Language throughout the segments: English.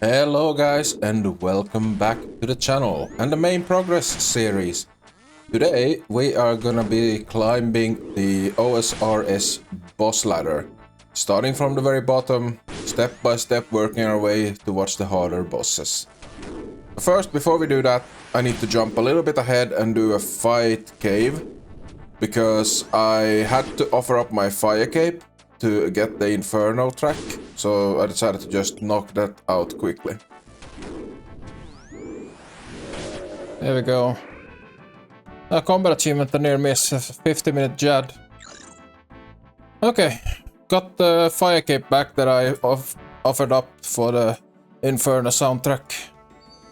Hello guys and welcome back to the channel and the main progress series. Today we are gonna be climbing the OSRS boss ladder, starting from the very bottom, step by step working our way towards the harder bosses. First, before we do that, I need to jump a little bit ahead and do a fight cave, because I had to offer up my fire cape to get the Inferno track, so I decided to just knock that out quickly. There we go. A combat achievement, a near miss, 50-minute JAD. Okay, got the fire cape back that I offered up for the Inferno soundtrack.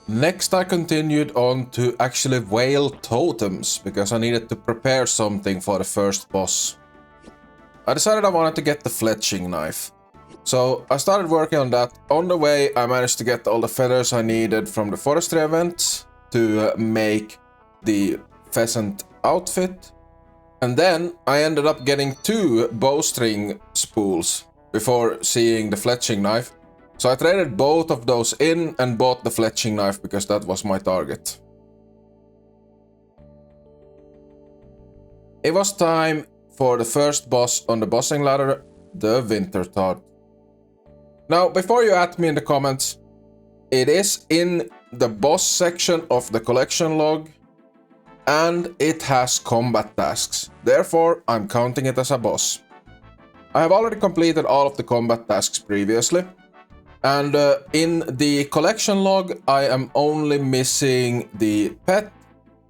Next I continued on to actually whale totems, because I needed to prepare something for the first boss. I decided I wanted to get the fletching knife. So I started working on that. On the way I managed to get all the feathers I needed from the forestry event to make the pheasant outfit. And then I ended up getting 2 bowstring spools before seeing the fletching knife. So I traded both of those in and bought the fletching knife because that was my target. It was time for the first boss on the bossing ladder, the Winter Tart. Now, before you at me in the comments, it is in the boss section of the collection log, and it has combat tasks. Therefore, I'm counting it as a boss. I have already completed all of the combat tasks previously, and in the collection log, I am only missing the pet,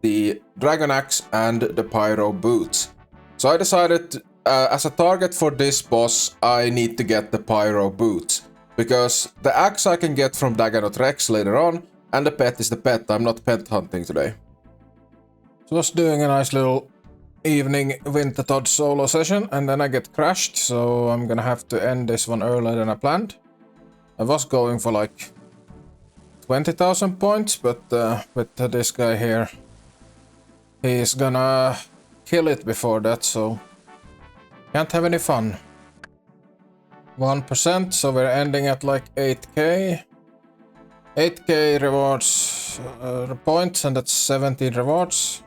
the dragon axe, and the pyro boots. So I decided, as a target for this boss, I need to get the pyro boots, because the axe I can get from Daganot Rex later on, and the pet is the pet. I'm not pet hunting today. So I was doing a nice little evening Winter Todd solo session, and then I get crashed, so I'm gonna have to end this one earlier than I planned. I was going for like 20,000 points, but with this guy here, he's gonna kill it before that, so can't have any fun. 1%, so we're ending at like 8k. 8k rewards points, and that's 17 rewards.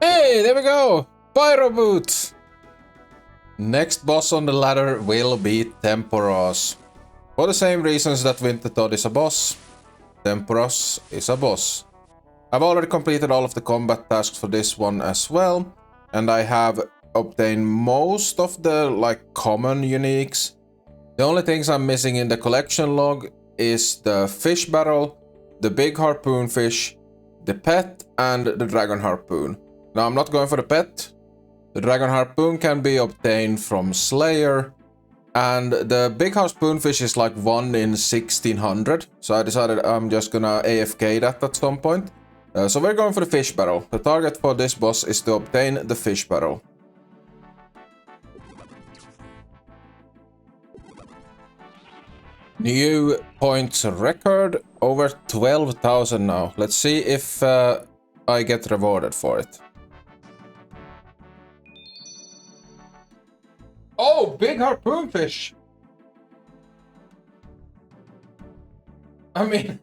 Hey, there we go! Pyro boots! Next boss on the ladder will be Temporos. For the same reasons that Winter Todd is a boss, Temporos is a boss. I've already completed all of the combat tasks for this one as well, and I have obtained most of the common uniques. The only things I'm missing in the collection log is the fish barrel, the big harpoon fish, the pet, and the dragon harpoon. Now I'm not going for the pet. The dragon harpoon can be obtained from Slayer, and the big harpoon fish is like 1 in 1600, so I decided I'm just gonna AFK that at some point. So we're going for the fish barrel. The target for this boss is to obtain the fish barrel. New points record, over 12,000 now. Let's see if I get rewarded for it. Oh, big harpoon fish! I mean,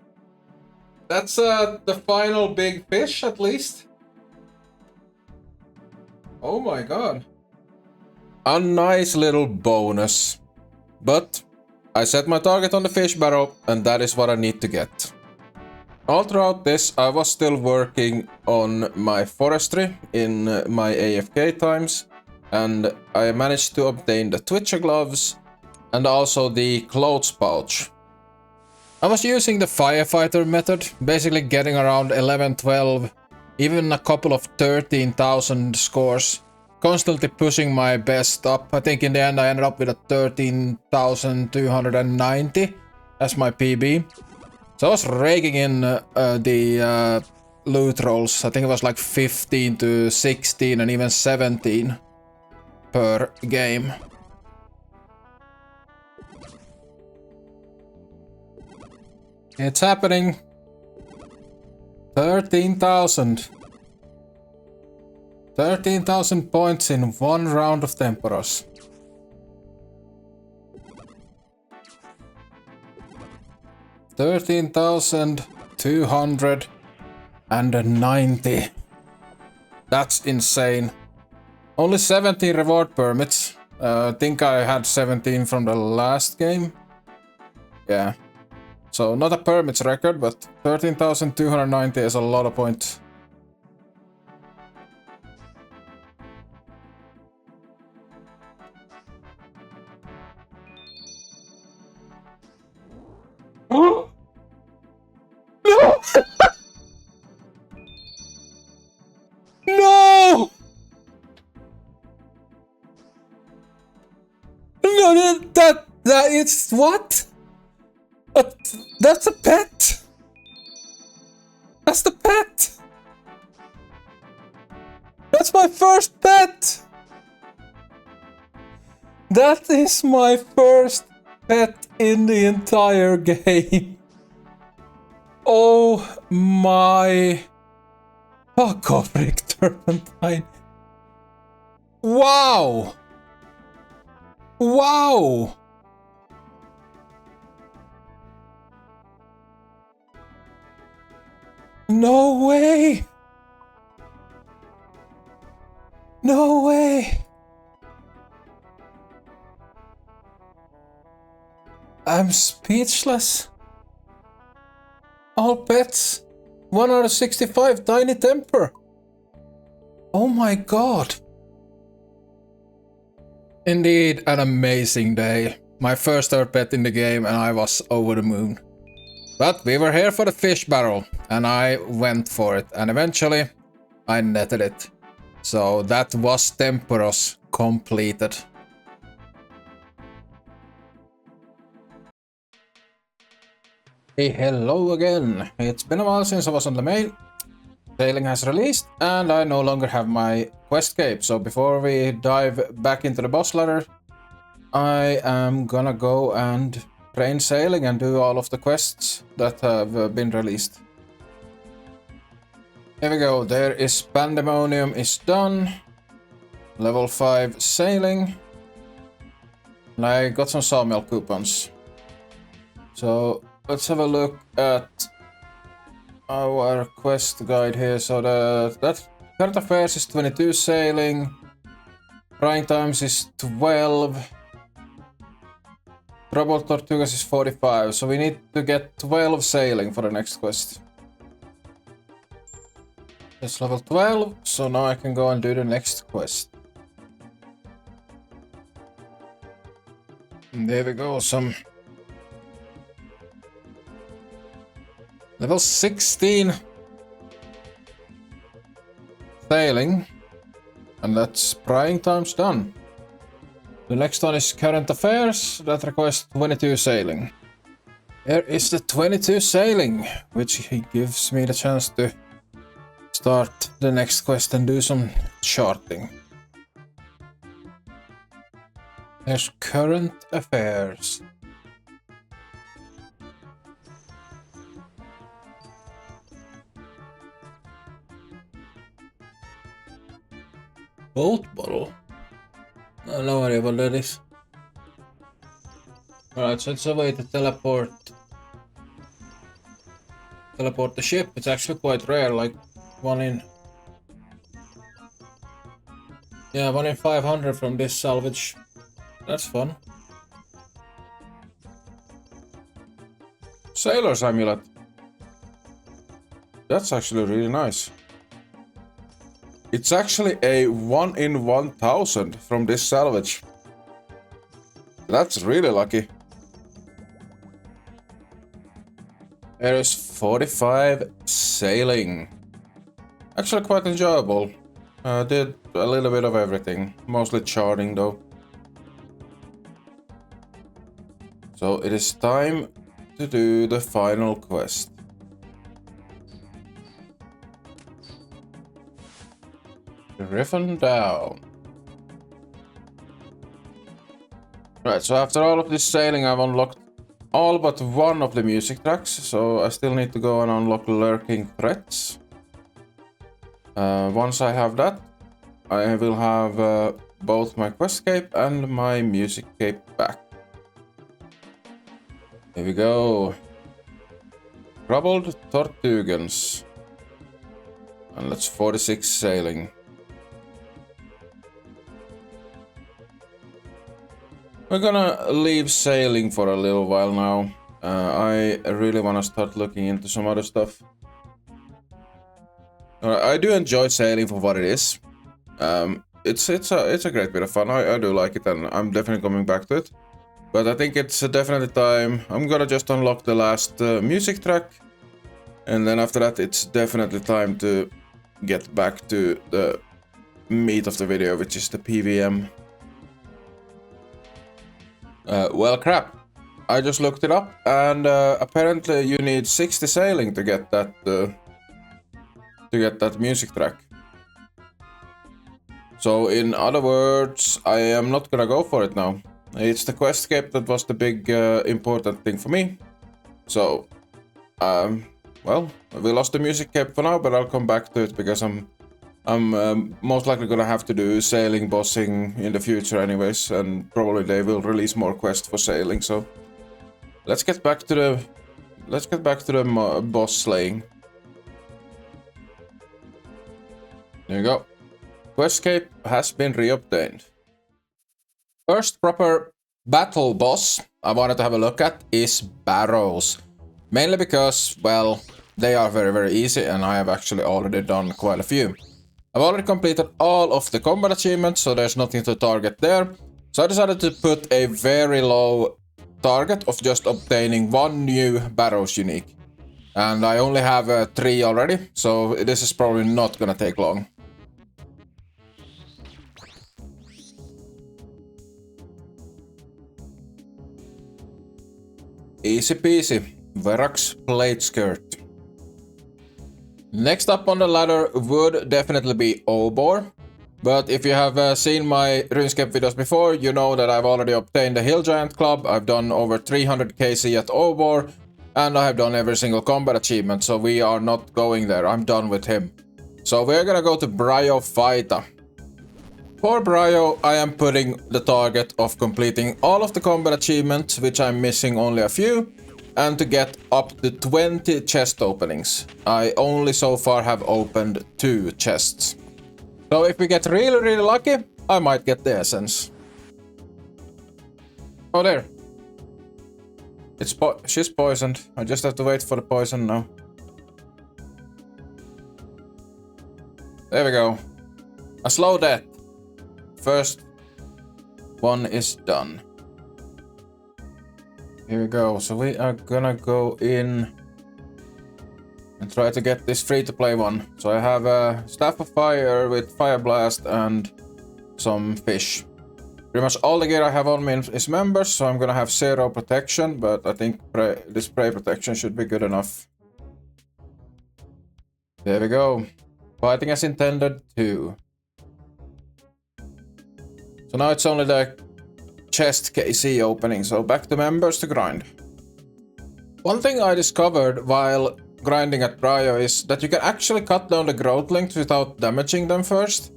that's the final big fish at least. Oh my god. A nice little bonus. But I set my target on the fish barrel, and that is what I need to get. All throughout this, I was still working on my forestry in my AFK times, and I managed to obtain the Twitcher gloves and also the clothes pouch. I was using the firefighter method, basically getting around 11, 12, even a couple of 13,000 scores, constantly pushing my best up. I think in the end I ended up with a 13,290 as my PB. So I was raking in the loot rolls. I think it was like 15 to 16 and even 17 per game. It's happening. 13,000. 13,000 points in one round of Temporos. $13,290. That's insane. Only 17 reward permits. I think I had 17 from the last game. Yeah. So not a permits record, but 13,290 is a lot of points. No! No! No, that is what? That's a pet. That's the pet. That's my first pet. That is my first pet in the entire game. Oh my. Fuck off, Rick Turpentine. Wow. Wow. No way. No way. I'm speechless. All pets. 1 out of 65 tiny temper. Oh my god. Indeed, an amazing day. My first ever pet in the game and I was over the moon. But we were here for the fish barrel and I went for it and eventually I netted it. So that was Temporos completed. Hey, hello again. It's been a while since I was on the main. Sailing has released and I no longer have my quest cape. So before we dive back into the boss ladder, I am gonna go and train sailing and do all of the quests that have been released. Here we go. There is Pandemonium is done. Level 5 sailing. And I got some sawmill coupons. So let's have a look at our quest guide here. So that current affairs is 22 sailing. Frying times is 12. Trouble Tortugas is 45. So we need to get 12 sailing for the next quest. It's level 12, so now I can go and do the next quest. And there we go, some level 16 sailing, and that's prying times done. The next one is current affairs, that requires 22 sailing. There is the 22 sailing, which gives me the chance to start the next quest and do some charting. There's current affairs. Boat bottle? I have no idea what that is. Alright, so it's a way to teleport the ship. It's actually quite rare, like 1 in 500 from this salvage. That's fun. Sailor's amulet. That's actually really nice. It's actually a 1 in 1000 from this salvage. That's really lucky. There is 45 sailing. Actually quite enjoyable. I did a little bit of everything, mostly charting though. So it is time to do the final quest. Driven down. Right, so after all of this sailing I've unlocked all but one of the music tracks, so I still need to go and unlock lurking threats. Once I have that, I will have both my Questcape and my Musiccape back. Here we go. Troubled Tortugens. And let's 46 sailing. We're gonna leave sailing for a little while now. I really wanna start looking into some other stuff. I do enjoy sailing for what it is. It's a great bit of fun. I do like it, and I'm definitely coming back to it. But I think it's definitely time. I'm gonna just unlock the last music track, and then after that, it's definitely time to get back to the meat of the video, which is the PVM. Well, crap. I just looked it up, and apparently you need 60 sailing to get that music track. So in other words, I am not gonna go for it now. It's the Questcape that was the big important thing for me. So, well, we lost the Musiccape for now, but I'll come back to it because I'm most likely gonna have to do sailing bossing in the future anyways, and probably they will release more quests for sailing. So let's get back to the boss slaying. There you go. Questcape has been reobtained. First proper battle boss I wanted to have a look at is Barrows. Mainly because, well, they are very, very easy, and I have actually already done quite a few. I've already completed all of the combat achievements, so there's nothing to target there. So I decided to put a very low target of just obtaining one new Barrows unique. And I only have 3 already, so this is probably not gonna take long. Easy peasy. Verax Plate Skirt. Next up on the ladder would definitely be Obor. But if you have seen my RuneScape videos before, you know that I've already obtained the Hill Giant Club, I've done over 300 KC at Obor, and I have done every single combat achievement, so we are not going there, I'm done with him. So we're gonna go to Bryophyta. For Bryo, I am putting the target of completing all of the combat achievements, which I'm missing only a few, and to get up to 20 chest openings. I only so far have opened 2 chests. So if we get really, really lucky, I might get the essence. Oh, there. She's poisoned. I just have to wait for the poison now. There we go. A slow death. First one is done. Here we go. So we are gonna go in and try to get this free-to-play one. So I have a Staff of Fire with Fire Blast and some fish. Pretty much all the gear I have on me is members, so I'm gonna have 0 protection, but I think this spray protection should be good enough. There we go. Fighting as intended 2. So now it's only the chest KC opening, so back to members to grind. One thing I discovered while grinding at Bryo is that you can actually cut down the growth links without damaging them first.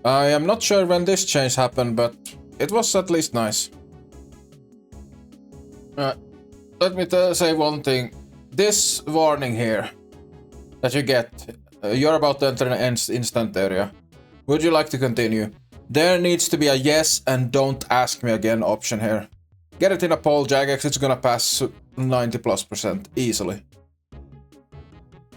I am not sure when this change happened, but it was at least nice. Let me say one thing. This warning here that you get, you're about to enter an instant area. Would you like to continue? There needs to be a yes and don't ask me again option here. Get it in a poll, Jagex, it's gonna pass 90+% easily.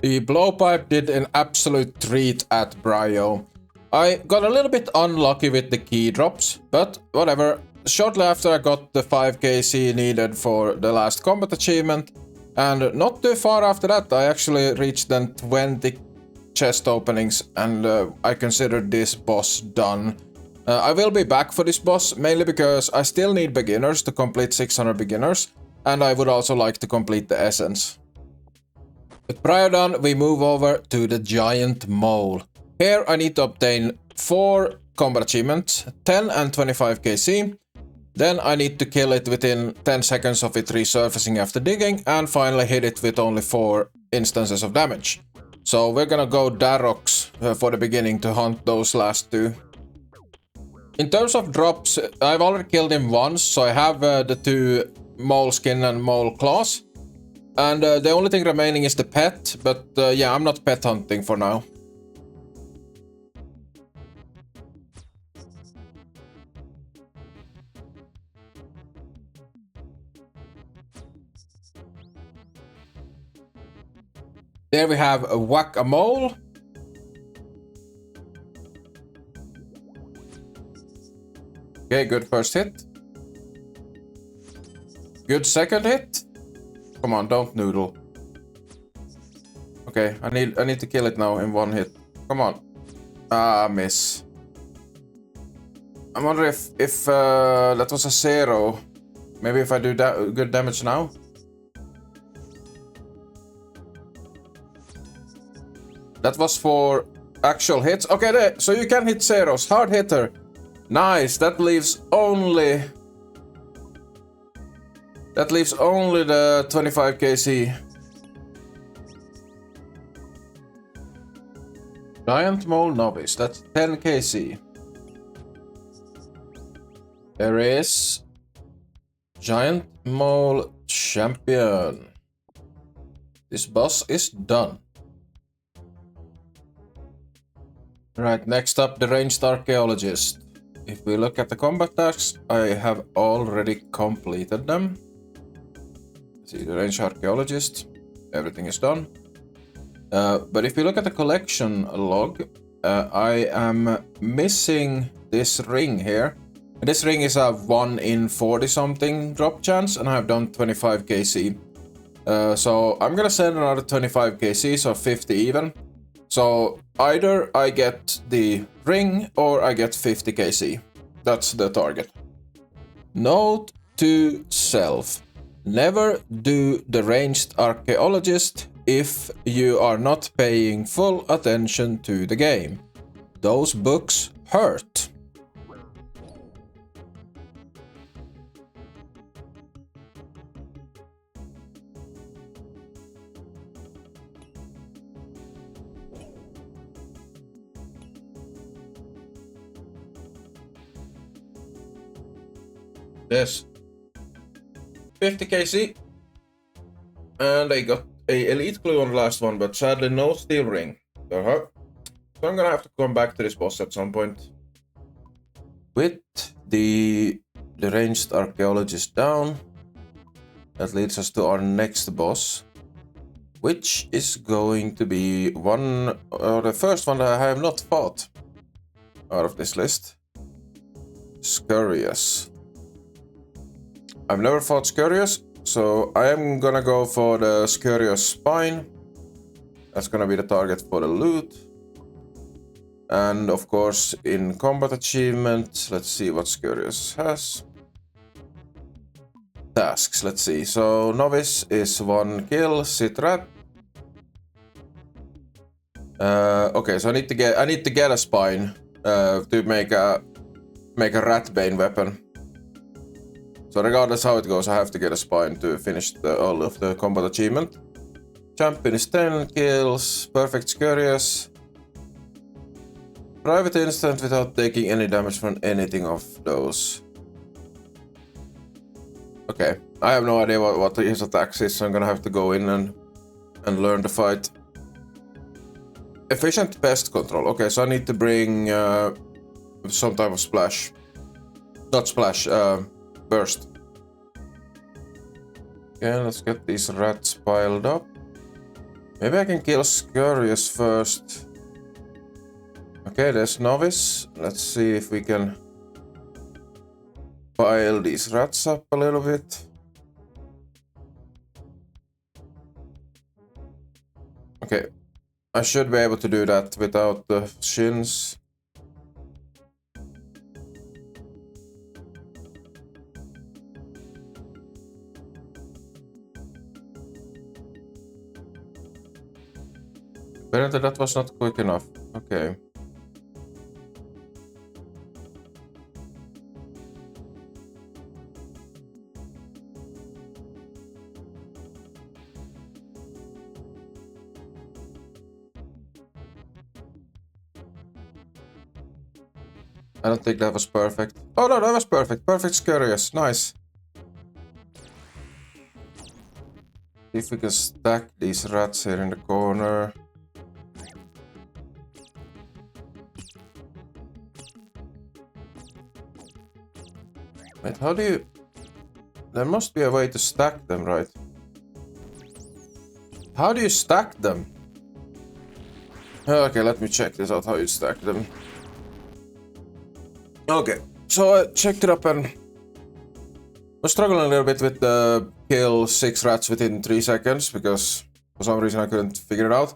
The blowpipe did an absolute treat at Bryo. I got a little bit unlucky with the key drops, but whatever. Shortly after I got the 5 KC needed for the last combat achievement, and not too far after that I actually reached then 20 chest openings, and I considered this boss done. I will be back for this boss, mainly because I still need beginners to complete 600 beginners, and I would also like to complete the essence. With Bryo done, we move over to the Giant Mole. Here I need to obtain 4 combat achievements, 10 and 25 KC. Then I need to kill it within 10 seconds of it resurfacing after digging, and finally hit it with only 4 instances of damage. So we're gonna go Darox for the beginning to hunt those last 2. In terms of drops, I've already killed him once, so I have the 2 mole skin and mole claws. And the only thing remaining is the pet, but yeah, I'm not pet hunting for now. There we have a whack-a-mole. Okay, good first hit. Good second hit. Come on, don't noodle. Okay, I need to kill it now in 1 hit. Come on. Ah, miss. I wonder if that was a 0. Maybe if I do good damage now. That was for actual hits. Okay, there. So you can hit 0s. Hard hitter. Nice. That leaves only the 25 KC. Giant Mole Novice. That's 10 KC. There is Giant Mole Champion. This boss is done. Right, next up, the Ranged Archaeologist. If we look at the combat tasks, I have already completed them. See, the Ranged Archaeologist, everything is done. But if you look at the collection log, I am missing this ring here. This ring is a 1 in 40 something drop chance, and I have done 25 KC. So I'm gonna send another 25 KC, so 50 even. So either I get the ring or I get 50 KC. That's the target. Note to self. Never do the Ranged Archaeologist if you are not paying full attention to the game. Those books hurt. Yes. 50 KC. And I got a elite clue on the last one, but sadly no steel ring. So I'm gonna have to come back to this boss at some point. With the Ranged Archaeologist down, that leads us to our next boss, which is going to be the first one that I have not fought out of this list. Scurious. I've never fought Scurious, so I am gonna go for the Scurious Spine. That's gonna be the target for the loot. And of course, in combat achievement, let's see what Scurious has. Tasks, let's see. So Novice is 1 kill, sit rat. Okay, so I need to get a spine to make a Ratbane weapon. So regardless how it goes, I have to get a spine to finish all of the combat achievement. Champion is 10 kills, perfect Scurious. Private instant without taking any damage from anything of those. Okay, I have no idea what his attacks is, so I'm gonna have to go in and learn the fight. Efficient pest control. Okay, so I need to bring some type of splash. Not splash, burst. Okay, let's get these rats piled up. Maybe I can kill Scurious first. Okay, there's Novice. Let's see if we can pile these rats up a little bit. Okay, I should be able to do that without the shins. Apparently that was not quick enough. Okay. I don't think that was perfect. Oh no, that was perfect. Perfect Scurious. Nice. See if we can stack these rats here in the corner. Wait, how do you... There must be a way to stack them, right? How do you stack them? Okay, let me check this out, how you stack them. Okay, so I checked it up and was struggling a little bit with the kill 6 rats within 3 seconds because for some reason I couldn't figure it out.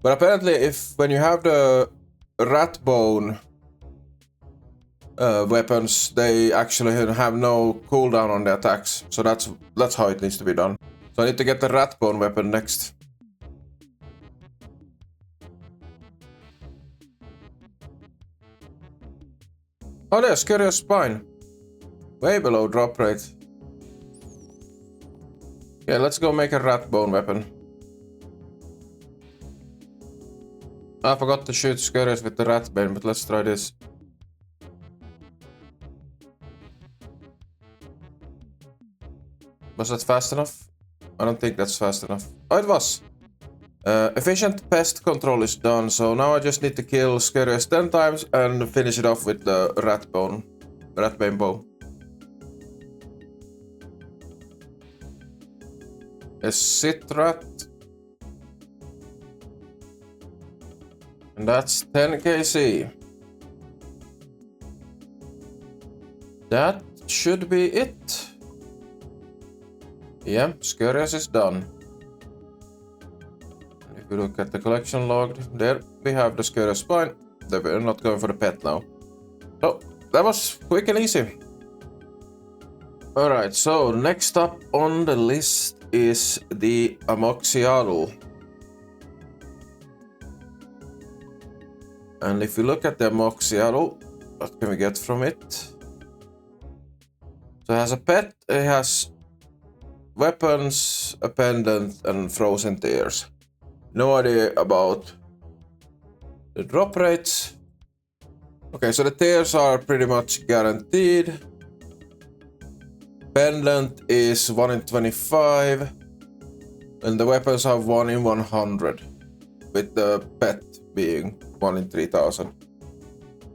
But apparently when you have the rat bone weapons, they actually have no cooldown on the attacks. So that's how it needs to be done. So I need to get the rat bone weapon next. Oh, there's Curious Spine. Way below drop rate. Yeah, let's go make a rat bone weapon. I forgot to shoot Scurriers with the rat bane, but let's try this. Was that fast enough? I don't think that's fast enough. Oh, it was! Efficient pest control is done, so now I just need to kill Scurriers 10 times and finish it off with the rat bane bow. A sit rat. And that's 10 KC. That should be it. Yeah, Scurriers is done. If we look at the collection log, there we have the Scurriers Spine. We're not going for the pet now. So, that was quick and easy. Alright, so next up on the list is the Amoxicillus. And if you look at the Amoxicillus, what can we get from it? So it has a pet, it has weapons, a pendant, and frozen tears. No idea about the drop rates. Okay, so the tears are pretty much guaranteed. Pendant is 1 in 25. And the weapons are 1 in 100. With the pet being 1 in 3000.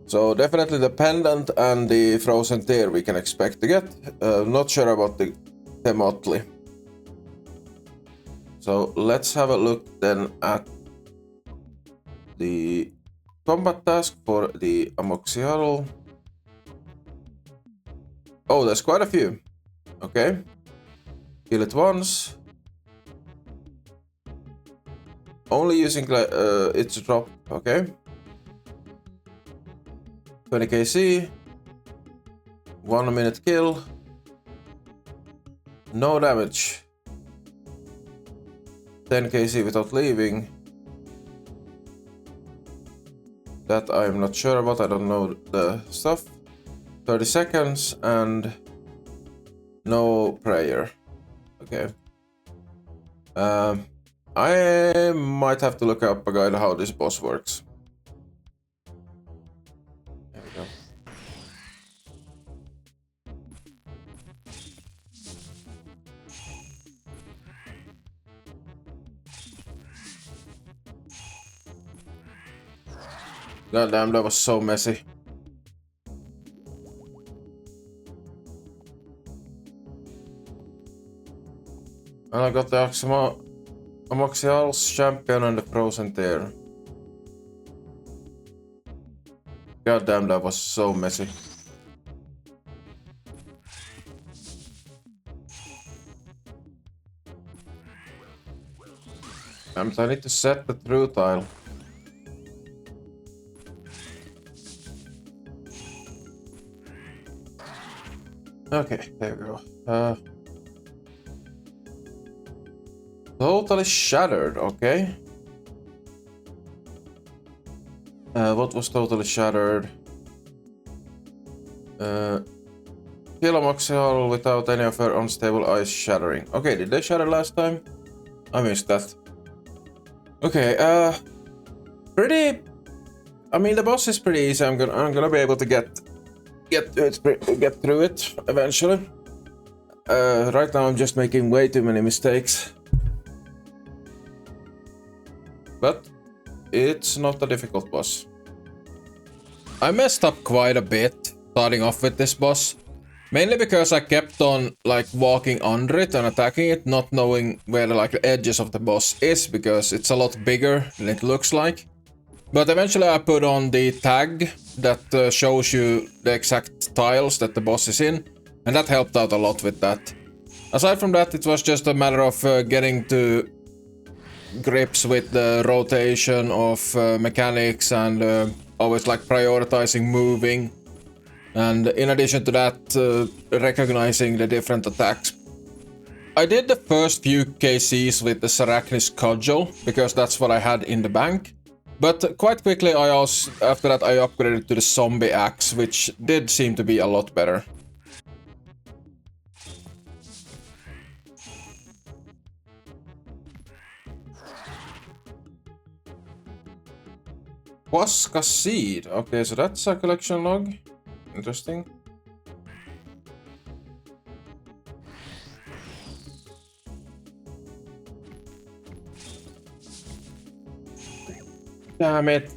So definitely the pendant and the frozen tear we can expect to get. Not sure about the Motley. So let's have a look then at the combat task for the Amoxicillus. Oh, there's quite a few. Okay. Kill it once. Only using its drop. Okay. 20 KC. 1 minute kill. No damage. 10 KC without leaving. That I'm not sure about, I don't know the stuff. 30 seconds and no prayer. Okay. I might have to look up a guide how this boss works. There we go. God damn, that was so messy. And I got the Amoxicillus champion and the frozen tear. God damn, that was so messy. I need to set the true tile. Okay, there we go. Totally shattered, okay. What was totally shattered? Kill Amoxicillus without any of her unstable eyes shattering. Okay, did they shatter last time? I missed that. Okay, pretty I mean, the boss is pretty easy. I'm gonna be able to get through it eventually. Right now I'm just making way too many mistakes. But it's not a difficult boss. I messed up quite a bit starting off with this boss. Mainly because I kept on like walking under it and attacking it, not knowing where like the edges of the boss is, because it's a lot bigger than it looks like. But eventually I put on the tag that shows you the exact tiles that the boss is in, and that helped out a lot with that. Aside from that, it was just a matter of getting to grips with the rotation of mechanics and always like prioritizing moving. And in addition to that, recognizing the different attacks. I did the first few KCs with the Sarachnis Cudgel, because that's what I had in the bank. But quite quickly after that I upgraded to the Zombie Axe, which did seem to be a lot better. Huasca Seed. Okay, so that's a collection log. Interesting. Damn it.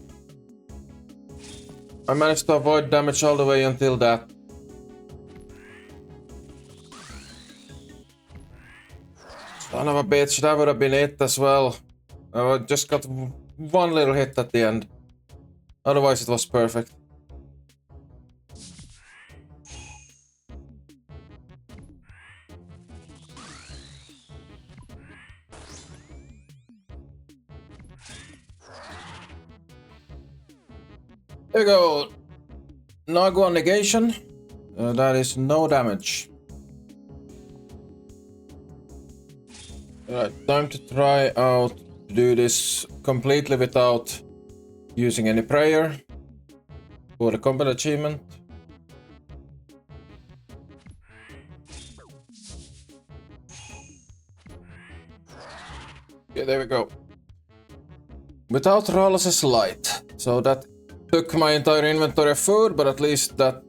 I managed to avoid damage all the way until that. Son of a bitch, that would have been it as well. I just got one little hit at the end. Otherwise it was perfect. There we go. Nagua negation. That is no damage. Alright, time to try out to do this completely without using any prayer for the combat achievement. Yeah, there we go. Without Rallas's light. So that took my entire inventory of food, but at least that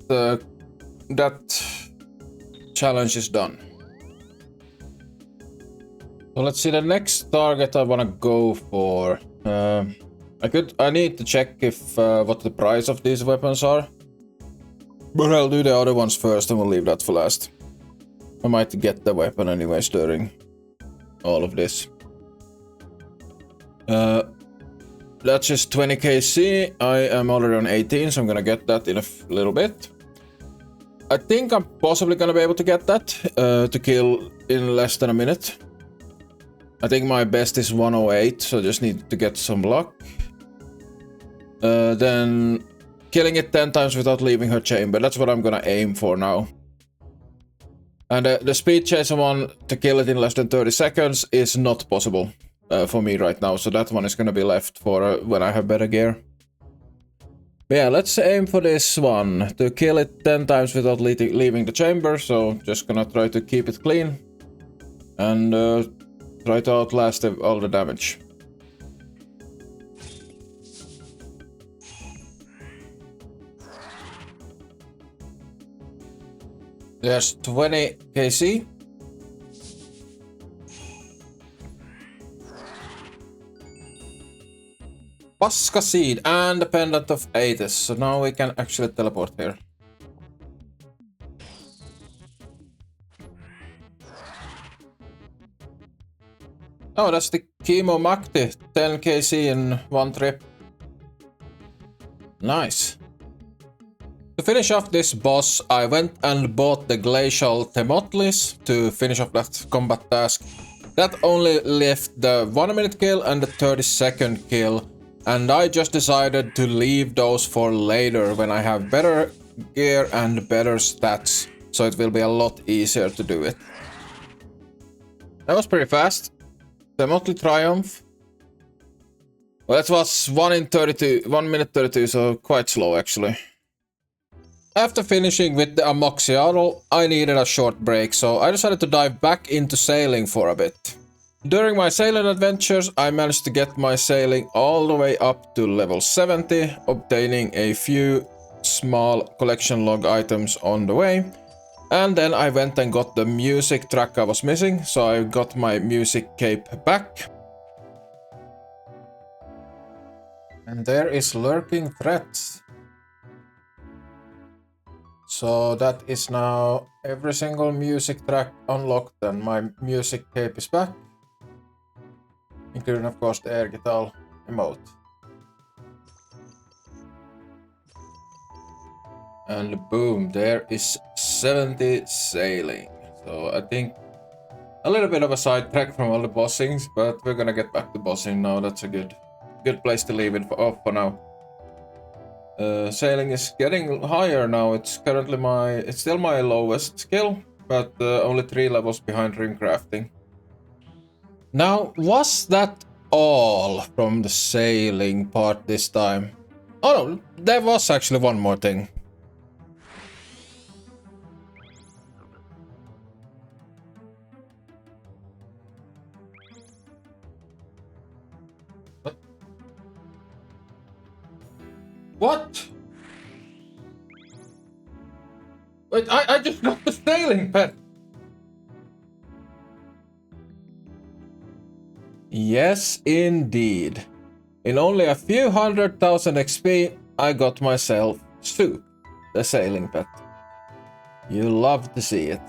challenge is done. So let's see, the next target I wanna go for. I need to check if what the price of these weapons are. But I'll do the other ones first and we'll leave that for last. I might get the weapon anyways during all of this. That's just 20 KC. I am already on 18, so I'm gonna get that in a little bit. I think I'm possibly gonna be able to get that to kill in less than a minute. I think my best is 108, so I just need to get some luck. Then killing it 10 times without leaving her chamber. That's what I'm gonna aim for now. And the speed chaser one, to kill it in less than 30 seconds, is not possible for me right now. So that one is gonna be left for when I have better gear. But yeah, let's aim for this one. To kill it 10 times without leaving the chamber. So just gonna try to keep it clean. And try to outlast all the damage. There's 20 KC. Huasca Seed and the Pendant of Aethys. So now we can actually teleport here. Oh, that's the Chemo Makti. 10 KC in one trip. Nice. To finish off this boss, I went and bought the Glacial Thermotlis to finish off that combat task. That only left the 1 minute kill and the 30-second kill. And I just decided to leave those for later when I have better gear and better stats. So it will be a lot easier to do it. That was pretty fast. Thermotli Triumph. Well, that was 1 minute 32, so quite slow actually. After finishing with the Amoxiatal, I needed a short break, so I decided to dive back into sailing for a bit. During my sailing adventures, I managed to get my sailing all the way up to level 70, obtaining a few small collection log items on the way. And then I went and got the music track I was missing, so I got my music cape back. And there is lurking threats. So that is now every single music track unlocked and my music cape is back. Including of course the air guitar emote. And boom, there is 70 sailing. So I think a little bit of a sidetrack from all the bossings, but we're gonna get back to bossing now. That's a good place to leave it for now. Sailing is getting higher now. It's currently it's still my lowest skill, but only 3 levels behind ring crafting. Now, was that all from the sailing part this time? Oh no, there was actually one more thing. What? Wait, I just got the sailing pet! Yes, indeed. In only a few 100,000 XP, I got myself Soup, the sailing pet. You love to see it.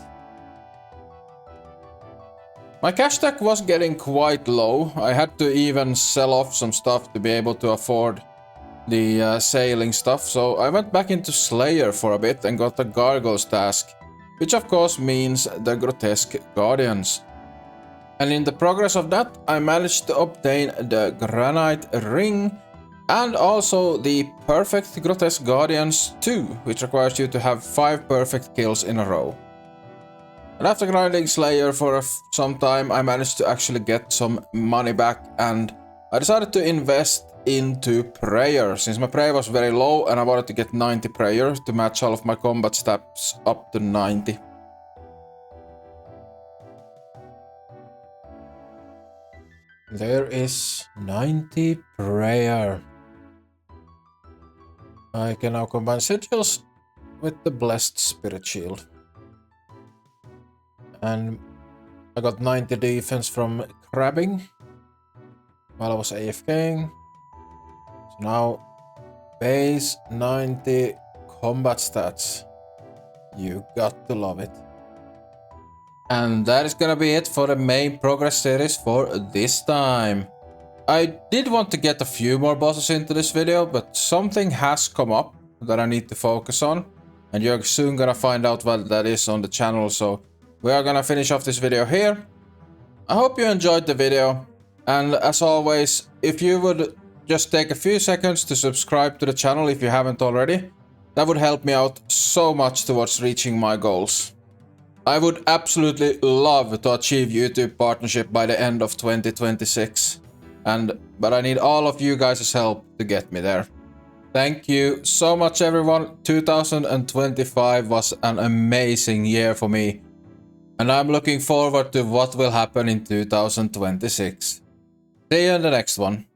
My cash stack was getting quite low. I had to even sell off some stuff to be able to afford the sailing stuff, so I went back into Slayer for a bit and got the Gargoyles task, which of course means the Grotesque Guardians. And in the progress of that, I managed to obtain the Granite Ring and also the Perfect Grotesque Guardians 2, which requires you to have 5 perfect kills in a row. And after grinding Slayer for some time, I managed to actually get some money back and I decided to invest into prayer, since my prayer was very low and I wanted to get 90 prayer to match all of my combat stats up to 90. There is 90 prayer. I can now combine sigils with the blessed spirit shield. And I got 90 defense from crabbing while I was AFKing. So now base 90 combat stats. You got to love it. And that is gonna be it for the main progress series for this time. I did want to get a few more bosses into this video, but something has come up that I need to focus on. And you're soon gonna find out what that is on the channel, so we are gonna finish off this video here. I hope you enjoyed the video, and as always, if you would just take a few seconds to subscribe to the channel if you haven't already, that would help me out so much towards reaching my goals. I would absolutely love to achieve YouTube partnership by the end of 2026, but I need all of you guys' help to get me there. Thank you so much everyone. 2025 was an amazing year for me, and I'm looking forward to what will happen in 2026. See you in the next one.